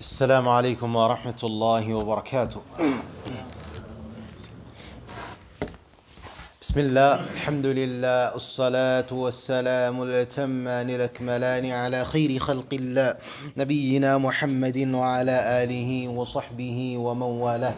السلام عليكم ورحمة الله وبركاته. بسم الله، الحمد لله، الصلاة والسلام الأتمان الأكملان على خير خلق الله نبينا محمد وعلى آله وصحبه ومن والاه.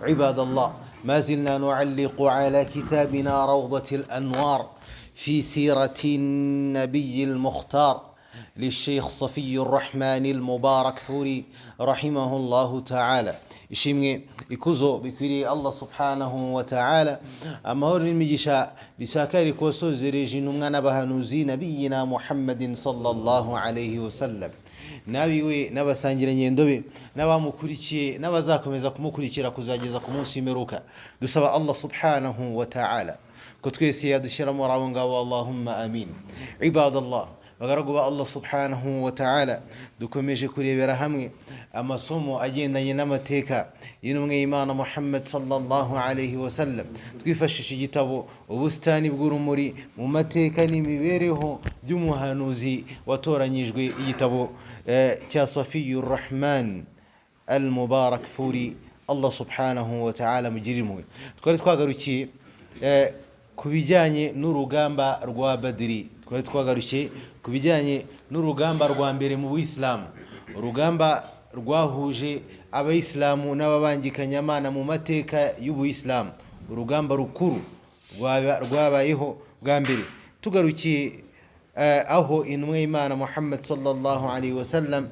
عباد الله، ما زلنا نعلق على كتابنا روضة الأنوار في سيرة النبي المختار للشيخ صفي الرحمن المبارك فوري رحمه الله تعالى. ishimwe ikuzo bikwiriye Allah subhanahu wa ta'ala, amahoro n'imigisha bisakari kubasozereje intumwa n'abahanuzi nabiyina Muhammadin sallallahu alayhi wa sallam, nabiwe n'abasangira ngendo be n'abamukurikiye n'abazakomeza kumukurikira kuzageza ku munsi w'imperuka. Dusaba Allah subhanahu wa ta'ala ko twese yadushyira muri abo ngabo, Allahumma amin. Ibadallah, bagaragu ba Allah subhanahu wa ta'ala, dukomeje kurebera hamwe amasomo agendanye n'amateka y'intumwa y'Imana Muhammad sallallahu alayhi wa sallam, twifashisha igitabo ubusitani bw'urumuri mu mateka n'imibereho by'umuhanuzi watoranyijwe, igitabo cya Safiyur Rahman al-Mubarak Furi, Allah subhanahu wa ta'ala mugirire impuhwe. Twari twagarukiye ku bijyanye n'urugamba rwa Badiri, twari twagarukiye ku bijyanye n'urugamba rwa mbere mu Buyisilamu, urugamba rwahuje abayisilamu n'ababangikanyamana mu mateka y'Ubuyisilamu, urugamba rukuru rwabayeho bwa mbere. Tugarukiye aho intumwa y'Imana Muhammad sallallahu alayhi wa sallam,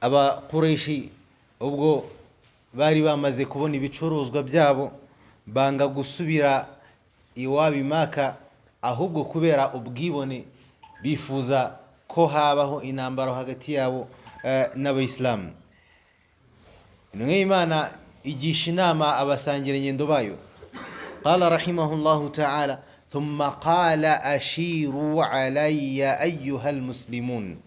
aba Qurayshi ubwo bari bamaze kubona ibicuruzwa byabo, banga gusubira iwabo i Maka, ahubwo kubera ubwibone bifuza ko habaho intambara hagati yabo n'abayisilamu. Intumwa y'Imana igisha inama abasangira ngendo bayo. Qala rahimahullahu ta'ala, thumma qala ashiru alayya ayyuha almuslimun.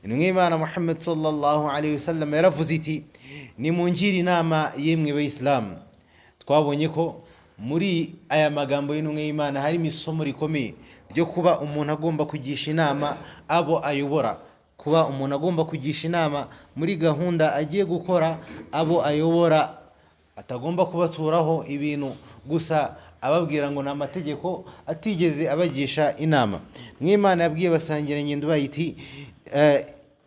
Intumwa y'Imana Muhammad sallallahu alayhi wa sallam yaravuze iti, nimungire inama yemwe bayisilamu. Twabonye ko muri aya magambo y'intumwa y'Imana harimo isomo rikomeye ryo kuba umuntu agomba kugisha inama abo ayobora, kuba umuntu agomba kugisha inama muri gahunda agiye gukora abo ayobora, atagomba kubaturaho ibintu gusa ababwira ngo n'amategeko atigeze abagisha inama. Mw'Imana yabwiye basangira ngendo bayiti,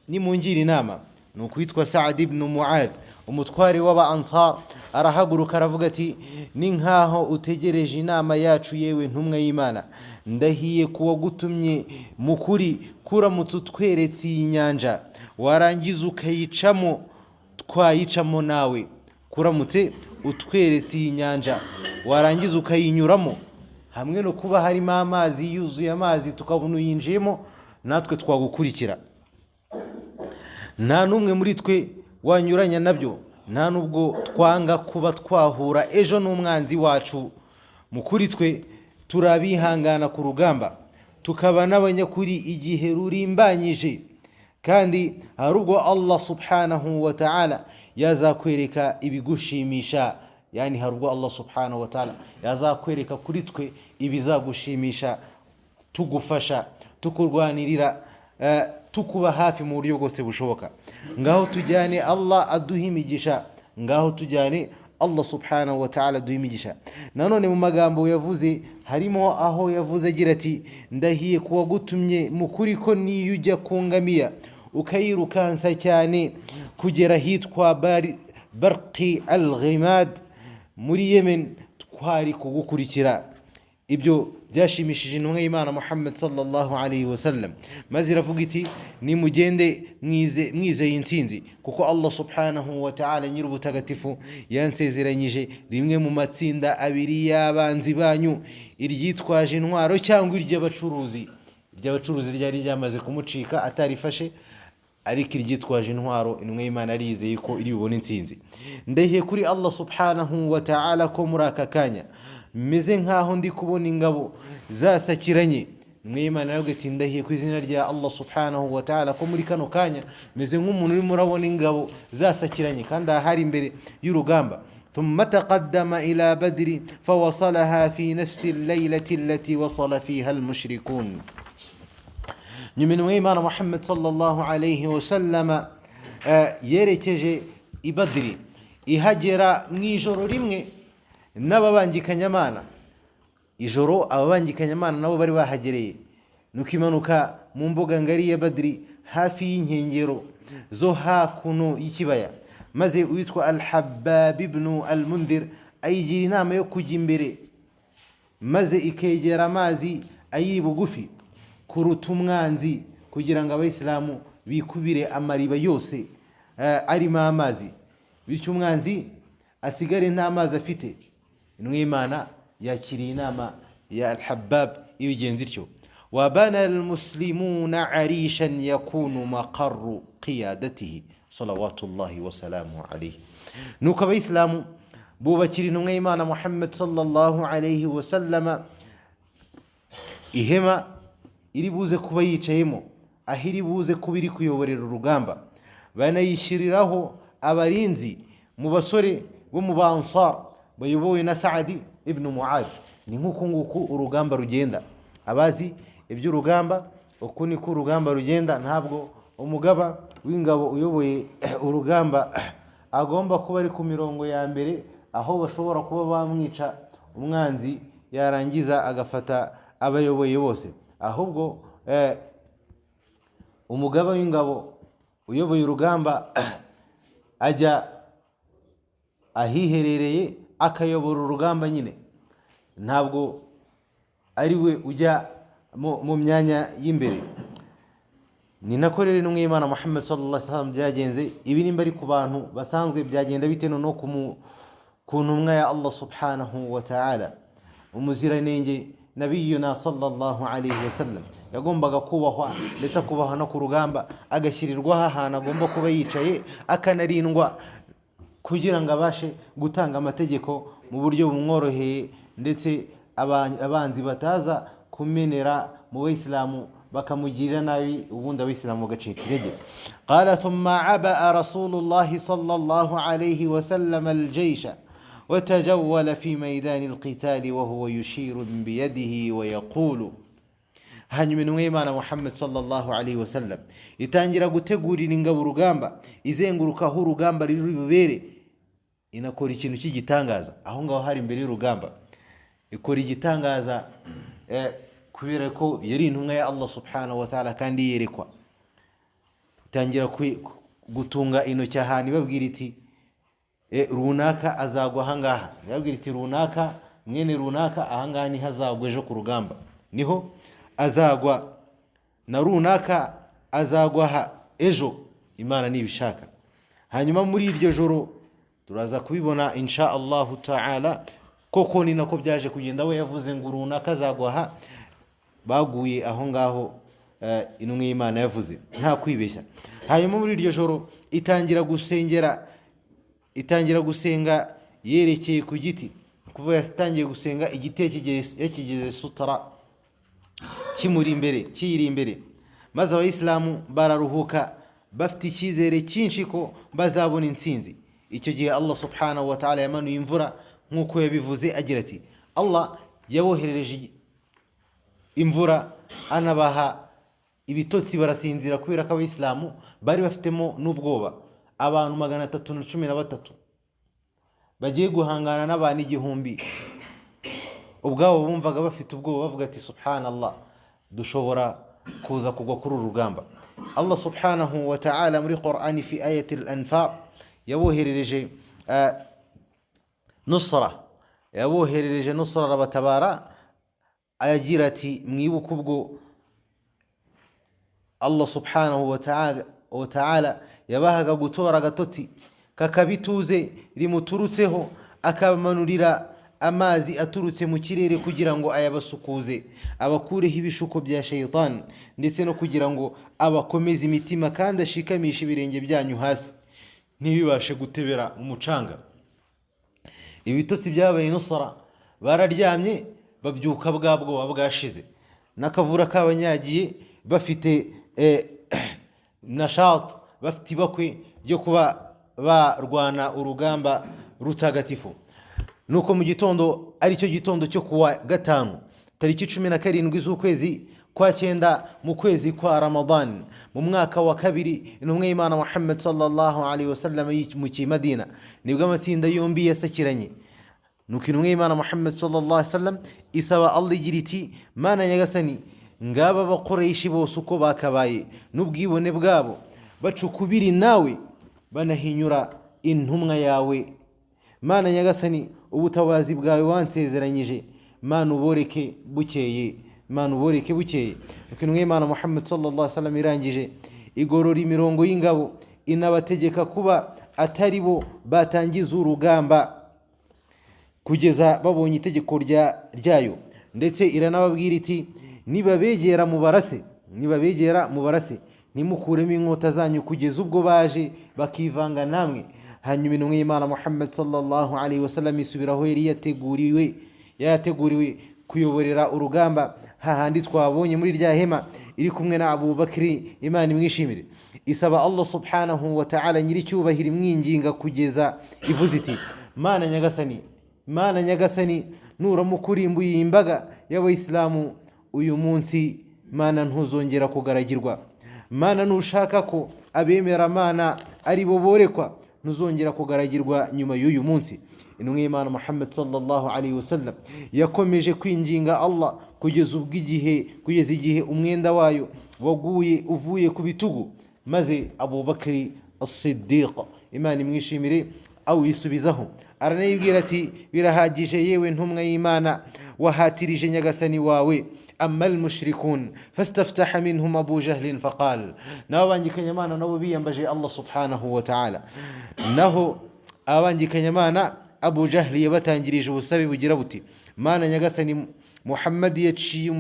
nimungire inama. Nuko yitwa Sa'd ibn Mu'adh, umutware w'aba Ansar, arahaguruka aravuga ati, ni nkaho utegereje inama yacu yewe ntumwa y'Imana, ndahiye kuwa gutumye mukuri kuramutse utweretse iyi nyanja warangiza ukayicamo twayicamo nawe. Kuramutse utweretse iyi nyanja warangiza ukayinyuramo, hamwe no kuba harimo amazi, yuzuye amazi tukabona uyinjiyemo, natwe twagukurikira. Nta numwe muri twe wanyuranya nabyo, nta nubwo twanga kuba twahura ejo n'umwanzi wacu. Mukuri twe turabihangana ku rugamba, tukaba n'abanyakuri igihe rurimbanyije, kandi hari ubwo Allah subhanahu wa ta'ala yazakwereka ibigushimisha, yani hari ubwo Allah subhanahu wa ta'ala yazakwereka kuri twe ibizagushimisha, tugufasha, tukurwanirira, tukuba hafi mu buryo bwose bushoboka. Ngaho tujyane Allah aduha imigisha, ngaho tujyane Allah subhanahu wa ta'ala aduha imigisha. Nanone mu magambo yavuze harimo aho yavuze agira ati, ndahiye kuwa gutumye mukuri ko niyo ujya ku ngamiya ukayirukansa cyane kugera hitwa Barqi al-Ghimad muri Yemen, twari kugukurikira. Ibyo byashimishije intumwa y'Imana Muhammad sallallahu alayhi wa sallam, maze iravuga iti, nimugende mwizeye intsinzi, kuko Allah subhanahu wa ta'ala nyir'ubutagatifu yansezeranyije rimwe mu matsinda abiri y'abanzi banyu, iryitwaje intwaro cyangwa iry'abacuruzi. Iry'abacuruzi ryari ryamaze kumucika atarifashe, ariko iryitwaje intwaro intumwa y'Imana arizeye ko iri bubone intsinzi. Ndahiye kuri Allah subhanahu wa ta'ala ko muri aka kanya meze nkaho ndi kubona ingabo zasakiranye. Intumwa y'Imana yaravuga ati, ndahiye ku izina rya Allah subhanahu wa ta'ala ko muri kano kanya meze nk'umuntu urimo urabona ingabo zasakiranye kandi ahari imbere y'urugamba. ثم تقدم إلى بدر فوصلها في نفس الليلة التي وصل فيها المشركون. nyuma y'Imana Muhammad sallallahu alayhi wa sallam yerekeje i Badri, ihagera mu ijoro rimwe n'ababangikanyamana. Ijoro ababangikanyamana nabo bari bahagereye, nuko imanuka mu mbuga ngari ya Badri hafi y'inkengero zo hakuno y'ikibaya, maze uwitwa Al-Habbab ibn Al-Mundhir ayigira inama yo kujya imbere, maze ikegera amazi ayi bugufi kuruta umwanzi, kugira ngo abayisilamu bikubire amariba yose arimo amazi, bityo umwanzi asigare nta mazi afite. Imana yakiriye inama ya Al-Habbab ibigenza ityo. وبنى المسلمون عريشا يكون مقر قيادته صلوات الله وسلامه عليه. nuko abayisilamu bubakira intumwa y'Imana Muhammad sallallahu alayhi wa sallam ihema iri buze kuba yicayemo, aho iri buze kuba iri kuyoborera urugamba, banayishyiriraho abarinzi mu basore bo mu Ansar bayobowe na Sa'd ibn Mu'adh. Ni nk'uko nguko urugamba rugenda. Abazi iby'urugamba uko niko urugamba rugenda, ntabwo umugaba w'ingabo uyoboye urugamba agomba kuba ari ku mirongo ya mbere aho bashobora kuba bamwica umwanzi yarangiza agafata abayoboye bose, ahubwo umugaba w'ingabo uyoboye urugamba ajya ahiherereye akayobora urugamba nyine, ntabwo ari we ujya mu myanya y'imbere. Ni nako rero intumwa y'Imana Muhammad sallallahu alaihi wasallam byagenze. Ibi nimba ari ku bantu basanzwe byagenda bite no ku ntumwa ya Allah subhanahu wa ta'ala, umuziranenge nabiyuna sallallahu alaihi wasallam yagombaga kubahwa ndetse kubahwa no ku rugamba, agashyirirwaho ahantu agomba kuba yicaye, akanarindwa kugira ngo abashe gutanga amategeko mu buryo bumworoheye, ndetse abanzi bataza kumenera mu Bayisilamu bakamugirira nabi, ubundi Abayisilamu bagacika intege. Qala thumma aba Rasulullahi sallallahu alayhi wa sallam al-jaysh وتجول في ميدان القتال وهو يشير بيده ويقول. hanyuma intumwa y'Imana Muhammad sallallahu alayhi wa sallam itangira gutegurira ingabo urugamba, izenguruka aho urugamba riri bubere, inakora ikintu cy'igitangaza aho ngaho hari imbere y'urugamba. Ikora igitangaza kubera ko yari intumwa ya Allah subhanahu wa ta'ala kandi yerekwa. Itangira gutunga intoki ahantu ibabwira iti runaka azagwa ahangaha, ibabwira iti runaka mwene runaka ahangaha niho azagwa ejo ku rugamba, niho azagwa na runaka azagwa aha ejo Imana nibishaka. Hanyuma muri iryo joro turaza kubibona insha Allah ta'ala, koko ni nako byaje kugenda. We yavuze ngo runaka azagwa aha, baguye aho ngaho intumwa y'Imana yavuze, nta kwibeshya. Hanyuma muri iryo joro itangira gusenga yerekeye ku giti, kuva yatangiye gusenga igiti yakigeze sutara kimuri imbere, kiyiri imbere, maze Abayisilamu bararuhuka bafite icyizere cyinshi ko bazabona intsinzi. Icyo gihe Allah subhanahu wa ta'ala yamanuye imvura nk'uko yabivuze agira ati, Allah yaboherereje imvura anabaha ibitotsi, barasinzira kubera ko Abayisilamu bari bafitemo n'ubwoba. Abantu 313 bagiye guhangana n'abantu 1000, ubwabo bumvaga bafite ubwoba, bavuga ati subhanallah, dushobora kuza kugwa kuri urugamba. Allah subhanahu wa ta'ala muri Qur'ani fi ayati al-Anfal yaboherereje nusra rabatabara, ayagira ati mwibuka ubwo Allah subhanahu wa ta'ala yabahaga gutora agatotsi kakabituze rimuturutseho, akamanurira amazi aturutse mu kirere kugira ngo ayabasukuze, abakureho ibishuko bya shaytan, ndetse no kugira ngo abakomeze imitima kandi ashikamishe ibirenge byanyu hasi ntibibashe gutebera umucanga. Ibitotsi byabaye nusra, bararyamye babyuka bwabwo bwashize, nakavura kabanyagiye, bafite nashat, bafite ibakwe ryo kuba barwana urugamba rutagatifu. Nuko mu gitondo, ari cyo gitondo cyo kuwa gatanu tariki 17 z'ukwezi kwa cyenda mu kwezi kwa Ramadan mu mwaka wa kabiri intumwa y'Imana Muhammad sallallahu alaihi wasallam mu Madina nibwo amatsinda yombi yasakiranye. nuko intumwa y'Imana Muhammad sallallahu alaihi wasallam isaba Allah igira iti Mana nyagasani ngaba abakoresha bose uko bakabaye n'ubwibone bwabo bacukubiri nawe banahinyura intumwa yawe. Mana nyagasani ubutabazi bwawe wansezeranyije Mana uboreke bukeye, Mana uboreke bukeye. nuko intumwa y'Imana Muhammad sallallahu alaihi wasallam irangije igorora imirongo y'ingabo inabategeka kuba atari bo batangiza urugamba kugeza babonye itegeko ryayo, ndetse iranababwira iti nibabegera mubarase nimukuremo inkota zanyu kugeza ubwo baje bakivanga namwe. hanyuma intumwa y'Imana Muhammad sallallahu alaihi wasallam isubiraho yari yateguriwe kuyoborera urugamba, hahandi twabonye muri rya hema iri kumwe na Abu Bakri, Imana imwishimire. isaba Allah subhanahu wa ta'ala nyiri cyubahira imwinginga kugeza ivuze iti Mana nyagasani nuramukurimbuye imbaga y'abayisilamu uyu munsi, Mana ntuzongera kugaragirwa. Mana nushaka ko abemera Mana ari bo borekwa, ntuzongera kugaragirwa nyuma y'uyu munsi. intumwa y'Imana Muhammad sallallahu alaihi wasallam yakomeje kwinginga Allah kugeza igihe umwenda wayo waguye uvuye ku bitugu, maze Abu Bakri as-Siddiq, Imana imwishimire, awisubizaho. aranayibwira ati birahagije yewe ntumwa y'Imana, wahatirije nyagasani wawe أما المشركون فاستفتح منهم أبو جهل فقال ناوانجي كنيمانا نوبي ينبجي الله سبحانه وتعالى نهو أوانجي كنيمانا أبو جهل يبتانجري جو السبب جربتي مانا نيغسني محمد يتشي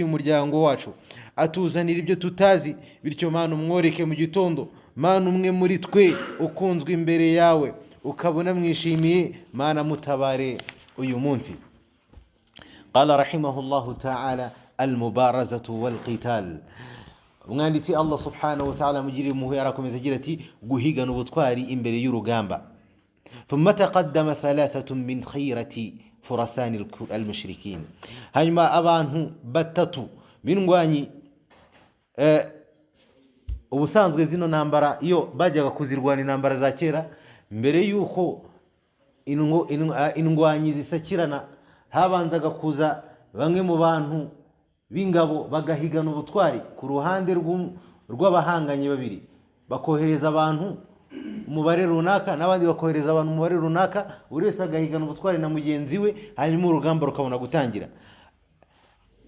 umuryango wacu atuzanira ibyo tutazi, bityo Mana umworeke mu gitondo, Mana umwe muri twe ukunzwe imbere yawe ukabona mwishimiye, Mana mutabare uyu munsi. قال رحمه الله تعالى المبارزة والقتال. umwanditsi Allah subhanahu wa ta'ala mugiri muhe arakomeza agira ati guhigana ubutwari imbere y'urugamba. ثم تقدم ثلاثة من خيرة فرسان المشركين. hanyuma abantu batatu b'indwanyi ubusanzwe zino ntambara iyo bajyaga kuzirwana intambara za kera, mbere yuko indwanyi zisakirana habanzaga kuza bamwe mu bantu b'ingabo bagahigana ubutwari ku ruhande rw'abahanganye babiri, bakohereza abantu umubare runaka n'abandi bakohereza abantu umubare runaka, buri wese agahigana ubutwari na mugenzi we, hanyuma urugamba rukabona gutangira.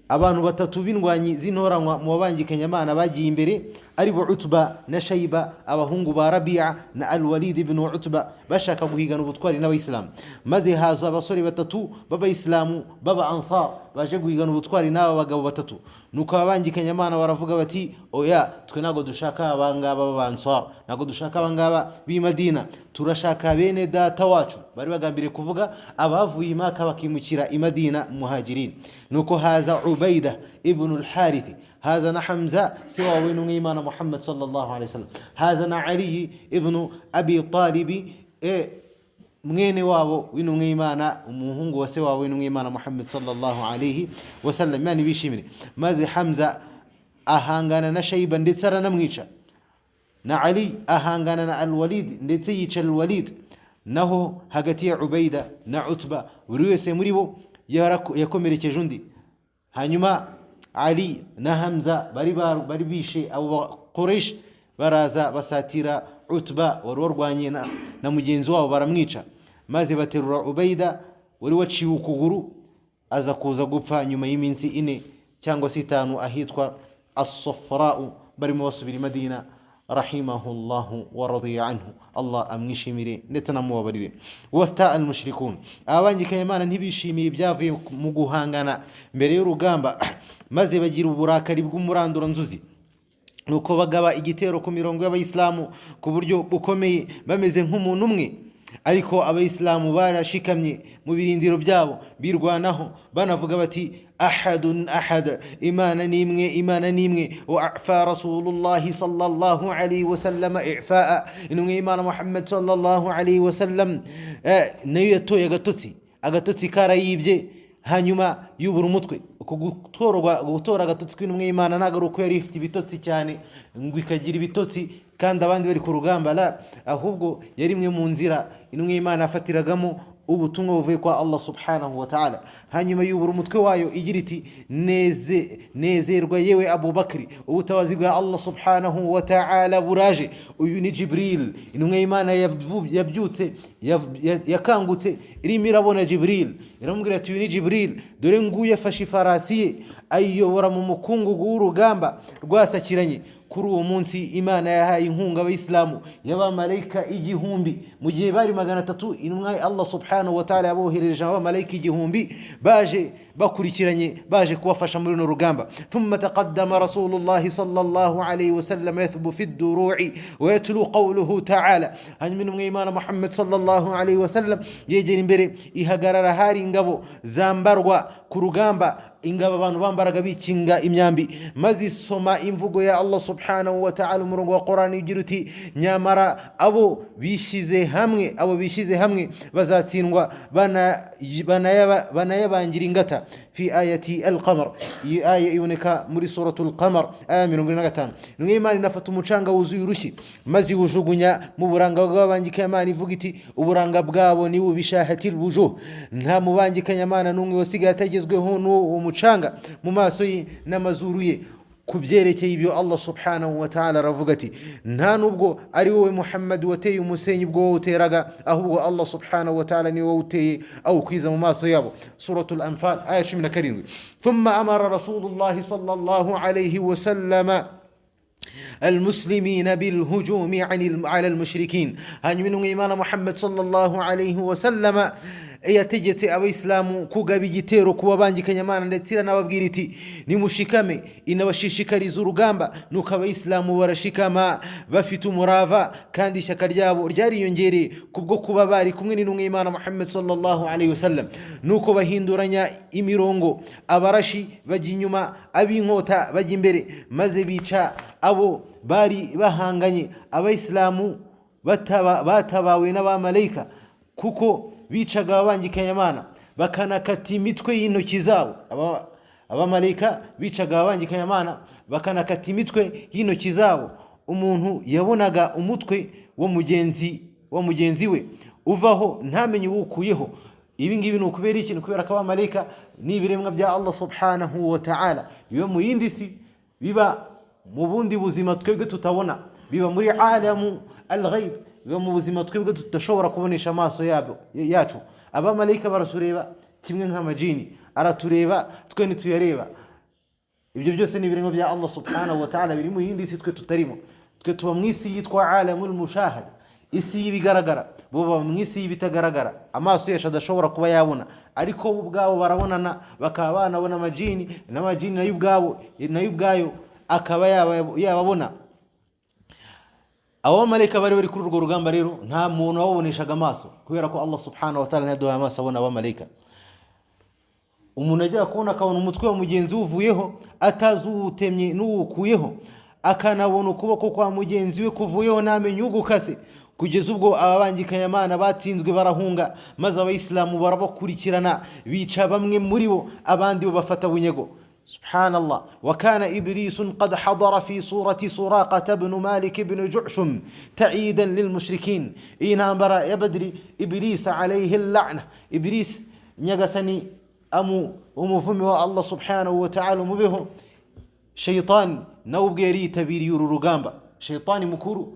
abantu batatu b'indwanyi z'intoranywa mu babangikanya Imana bagiye imbere ari bo Utba na Shayba, abahungu ba Rabi'a na Al-Walid ibn Utba, bashaka guhigana ubutwari n'abayisilamu. maze haza abasore batatu b'abayisilamu baba Ansar baje guhigana ubutwari n'aba bagabo batatu. nuko abangikanya Imana baravuga bati oya, twe nago dushaka abangaba b'Ansar, nago dushaka abangaba b'i Madina, turashaka bene data wacu. bari bagambiriye kuvuga abavuye Maka bakimukira i Madina muhajirin. nuko haza Ubayda ibn al-Harith, haza na Hamza siwa w'intumwa y'Imana Muhammad sallallahu alaihi wasallam, haza na Ali ibn Abi Talib mwene wabo w'intumwa y'Imana, umuhungu wa siwa w'intumwa y'Imana Muhammad sallallahu alaihi wasallam. Imana ibishimire. maze Hamza ahangana na Shayba ndetse aranamwica, na Ali ahangana na Al-Walid ndetse yica Al-Walid. naho hagati ya Ubayda na Utba buri wese muri bo yakomerekeje undi. hanyuma Ali na Hamza bari bishe abo Quraysh, baraza basatira Utba wari warwanye na mugenzi wabo baramwica, maze baterura Ubayda wari waciwe ukuguru, aza kuza gupfa nyuma y'iminsi 4 cyangwa 5 ahitwa As-Saffara, barimo basubira i Madina rahimahullahu wa radiya anhu. Allah amwishimire ndetse namubabarire. wasta al-mushrikun, abangikanya Imana ntibishimiye ibyavuye mu guhangana mbere y'urugamba, maze bagira uburakari bw'umurandura nzuzi. nuko bagaba igitero ku mirongo y'abayisilamu ku buryo bukomeye, bameze nk'umuntu umwe. ariko abayisilamu barashikamye mu birindiro byabo birwanaho, banavuga bati ahadun ahad, imana nimwe, wa afa rasulullah sallallahu alaihi wasallam i'faa, intumwa y'Imana Muhammad sallallahu alaihi wasallam nayo yatoye agatotsi karayibye, hanyuma yubura umutwe. Uko gutora agatotsi kw'intumwa y'Imana ntago ari uko yari ifite ibitotsi cyane ngo ikagira ibitotsi kandi abandi bari ku rugamba, la, ahubwo yari imwe mu nzira intumwa y'Imana afatiragamo ubutumwa buvuye kwa Allah subhanahu wa ta'ala. Hanyuma yubura umutwe wayo igira iti nezerwa yewe Abu Bakri, ubutabazi bwa Allah subhanahu wa ta'ala buraje. Uyu ni Jibril. Intumwa y'Imana yabyutse yakangutse irimo irabona Jibril, iramubwira ati uyu ni Jibril, dore nguye afashe ifarasi ye ayiyobora mu mukungugu w'urugamba rwasakiranye. Kuri uwo munsi Imana yahaye inkunga abayisilamu y'abamarayika 1000 mu gihe bari 300. Intumwa Allah subhanahu wa ta'ala yabohereje abamarayika 1000 baje bakurikiranye, baje kubafasha muri no rugamba. Thumma taqaddama Rasulullah sallallahu alayhi wa sallam yathbu fi ad-duru'i wa yatlu qawluhu ta'ala. Hanyuma intumwa y'Imana Muhammad sallallahu alayhi wa sallam yegera imbere ihagarara hari ingabo zambarwa ku rugamba, ingabo abantu bambaraga bikinga imyambi, maze isoma imvugo ya Allah subhanahu wa ta'ala umurongo wa Qur'an ugira uti nyamara abo bishize hamwe bazatsindwa banayabangira ingata. Fi ayati al-qamar, iyi aya iboneka muri suratul qamar aya 45. Nimwe Imana inafata umucanga wuzuye urushyi maze iwujugunya mu buranga bw'abangikanyamana ivuga iti uburanga bwabo ni ubishahatil wujuh, nta mubangikanyamana n'umwe wasigaye atagezweho n'uwo mucanga mu maso ye n'amazuru ye. Kubyerekeye ibyo Allah subhanahu wa ta'ala aravuga ati nta nubwo ari wowe Muhammad wateye umusenyi bwo uteraga, ahubwo Allah subhanahu wa ta'ala ni wowe uteye au kwiza mu maso yabo. Suratul Anfal aya 17. Thumma amara Rasulullah sallallahu alayhi wa sallam المسلمين بالهجوم على المشركين. hanyuma intumwa y'Imana Muhammad sallallahu alayhi wa sallam yategetse abayisilamu kugaba igitero kuba bangikanyamana ndetse iranababwira iti nimushikame, inabashishikariza urugamba. Nuko abayisilamu barashikama bafite umurava kandi ishyaka ryabo ryariyongereye kubwo kuba bari kumwe n'intumwa y'Imana Muhammad sallallahu alayhi wa sallam. Nuko bahinduranya imirongo, abarashi bajya inyuma, ab'inkota bajya imbere, maze bica abo bari bahanganye. Abayisilamu batabawe n'abamarayika kuko bicaga abangikanyamana bakanakata imitwe y'intoki zabo. Abamarayika bicaga abangikanyamana bakanakata imitwe y'intoki zabo. Umuntu yabonaga umutwe wo mugenzi we uvaho ntamenye uwukuyeho. Ibi ngibi ni ukubera iki? Kubera ko abamarayika ni ibiremwa bya Allah subhanahu wa ta'ala, biba mu yindi si, biba mu bundi buzima twebwe tutabona, biba muri alamu al-ghayb, biba mu buzima twebwe tutashobora kubonesha amaso yacu. Abamarayika baratureba kimwe nk'amajini, aratureba twe ntituyareba. Ibyo byose ni ibiremwa bya Allah subhanahu wa ta'ala biri mu yindi si twe tutarimo. Twe tuba mu isi yitwa alamul mushahada, isi y'ibigaragara, bo baba mu isi y'ibitagaragara amaso yacu adashobora kuba yabona, ariko bo ubwabo barabonana, bakaba banabona amajini, n'amajini nayo ubwayo akaba yababona. Abo bamarayika bari kuri urwo rugamba rero nta muntu waboneshaga amaso, kubera ko Allah subhanahu wa ta'ala yaduhaye amaso abona abamarayika. Umuntu ajya kubona akabona umutwe wa mugenzi uvuyeho atazi uwutemye n'uwukuyeho, akanabona ukuboko kwa mugenzi we kuvuyeho ntamenye ugukase, kugeza ubwo ababangikanyamana batsinzwe barahunga, maze abayisilamu barabakurikirana bica bamwe muri bo, abandi bo bafata bunyego. سبحان الله. وكان إبليس قد حضر في صورة سراقة بن مالك بن جعشم تعيدا للمشركين. إينا برا يبدري إبليس عليه اللعنة. إبليس نيغسني أمفمي الله سبحانه وتعالى مبه شيطان نوبغيري تبير يورو رغامبا، شيطاني مكورو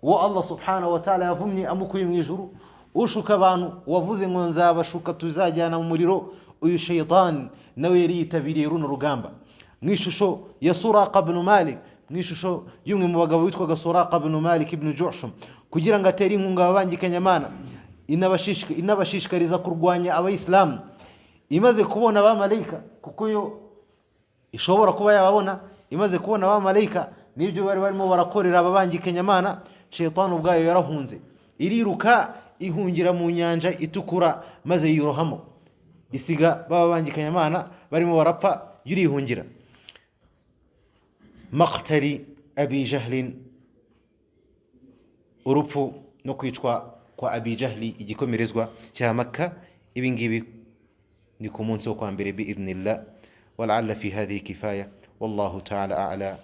والله سبحانه وتعالى يفمني أمكو يميجرو وشكبانو وفوزي منزابا شكتزاجانا مريرو. uyu shaytan nawe yari yitabiriye runo rugamba mu ishusho ya Suraqa ibn Malik, mu ishusho y'umwe mu bagabo witwaga Suraqa ibn Malik ibn Ju'shum, kugira ngo atere inkunga ababangikanyamana, inabashishikariza kurwanya abayisilamu. Imaze kubona abamarayika, kuko yo ishobora kuba yababona, imaze kubona abamarayika n'ibyo bari barimo barakorera ababangikanyamana, shaytan ubwayo yarahunze, iriruka ihungira mu nyanja itukura, maze yirohamo, isiga babangikanyamana barimo barapfa yurihungira. Maqtali Abi Jahl, urupfu no kwicwa kwa Abi Jahl igikomerezwa cya Makka. Ibi ngibi ni ku munsi wo kwa mbere biidhnillah. Wala'alla fi hadhihi kifaya wallahu ta'ala a'la